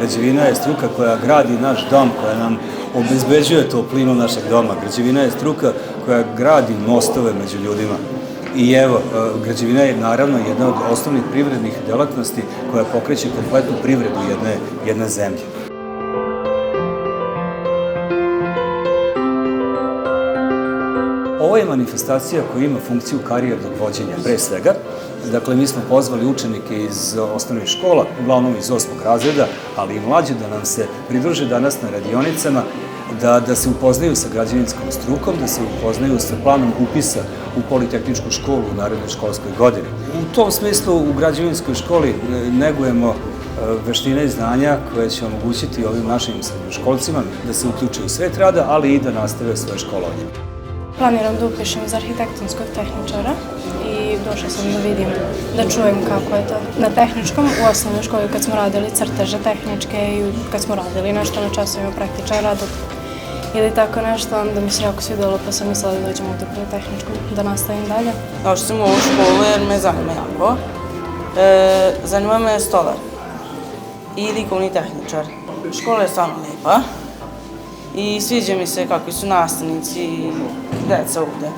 Građevina je struka koja gradi naš dom, koja nam obezbeđuje toplinu našeg doma. Građevina je struka koja gradi mostove među ljudima. I evo, građevina je naravno jedna od osnovnih privrednih delatnosti koja pokreće kompletnu privredu jedne zemlje. Ovo je manifestacija koja ima funkciju karijernog vođenja, pre svega. Dakle, mi smo pozvali učenike iz osnovnih škola, uglavnom iz 8. razreda, ali i mlađe, da nam se pridruže danas na radionicama, da se upoznaju sa građevinskom strukom, da se upoznaju sa planom upisa u Politehničku školu u narednoj školskoj godini. U tom smislu, u građevinskoj školi negujemo veštine i znanja koje će omogućiti ovim našim srednjoškolcima da se uključe u svet rada, ali i da nastave svoje školovanje. Planiram da upišem za arhitektonskog tehničara i došla sam da vidim, da čujem kako je to. Na tehničkom, u osnovnoj školi kad smo radili crteže tehničke i kad smo radili nešto na časovima praktičan rad ili tako nešto, onda mi se jako svidelo pa sam mislila da dođem ovdje prvo tehničkom, da nastavim dalje. Došla sam u ovu školu jer me zanima jako. Zanima me stolar i likovni tehničar. Škola je stvarno lepa i sviđa mi se kakvi su nastavnici i deca ovde.